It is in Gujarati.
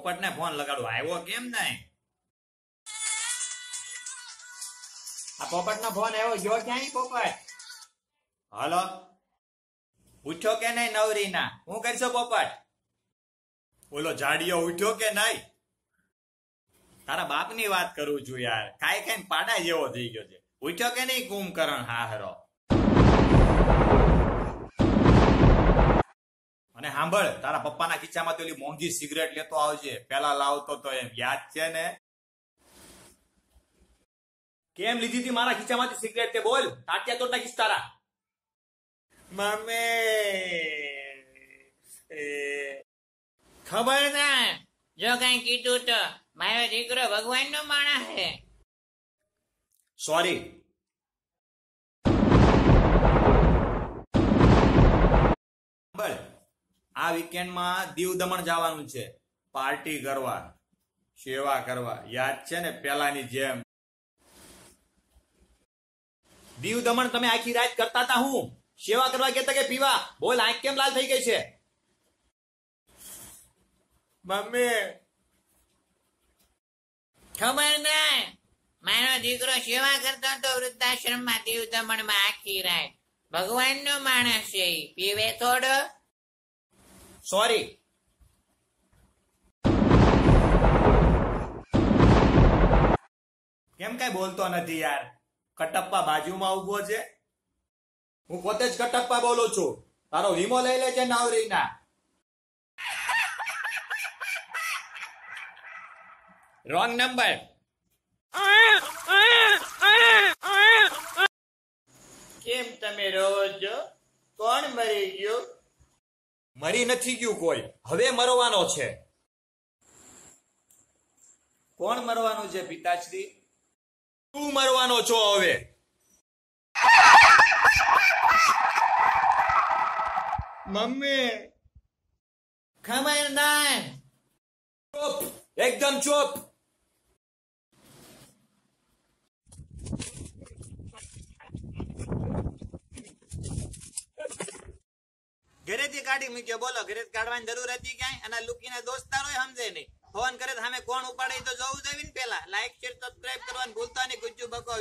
પોપટ ને ફોન લગાડું, આવ્યો કેમ નહીં? આ પોપટ નો ફોન આવ્યો, ગયો ક્યાંય પોપટ? હાલો, ઉઠ્યો કે નહીં નવરી ના? હું કરશો પોપટ? બોલો જાડિયો ઉઠ્યો કે નહીં? તારા બાપ ની વાત કરું છું યાર, ખાઈ ખાઈને પાડા જેવો થઈ ગયો છે. ઉઠ્યો કે નહીં કુંભકરણ હાહરો? અને સાંભળ, તારા પપ્પાના ખીચામાં તો ઓલી મોંઘી સિગરેટ લેતો આવજે, પેલા લાવતો તો એમ યાદ છે ને? કેમ લીધી હતી મારા ખીચામાંથી સિગરેટ? તે બોલ, તાટિયા તો નાખીશ તારા. ખબર ના, જો કઈ કીધું તો મારો દીકરો ભગવાન નો માણસ છે. સોરી. આ વીકેન્ડમાં દીવ દમણ જવાનું છે, પાર્ટી કરવા, સેવા કરવા, યાદ છે ને પેલાની જેમ? દીવ દમણ તમે આખી રાત કરતા હતા, હું સેવા કરવા કેતા કે પીવા? બોલ, આંખ કેમ લાલ થઈ ગઈ છે? મમ્મી ખબર ના, મારો દીકરો સેવા કરતો હતો વૃદ્ધાશ્રમમાં દીવ દમણમાં આખી રાત. ભગવાન નો માણસ છે, પીવે થોડો. સોરી. કેમ કઈ બોલતો નથી યાર? કટપ્પા બાજુમાં ઉભો છે, હું પોતે જ કટપ્પા બોલું છું. તારો વીમો લઈ લે છે નાવરીના. Wrong number. કેમ તમે રહો છો? કોણ મરી ગયું? મરી નથી ગયું કોઈ, હવે મરવાનો છે. કોણ મરવાનું છે પિતાશ્રી? તું મરવાનો છો હવે. મમ્મી ખબર ના. ચૂપ, એકદમ ચૂપ. ઘરેથી કાઢી મૂક્યો, બોલો ઘરે કાઢવાની જરૂર હતી ક્યાંય? અને લુકીને દોસ્તારો સમજે નહીં. ફોન કરે સામે કોણ ઉપાડે તો જોવું જોઈએ ને. પેલા લાઈક શેર સબસ્ક્રાઇબ કરવાનું ભૂલતા નહીં. ગુજ્જુ બકો.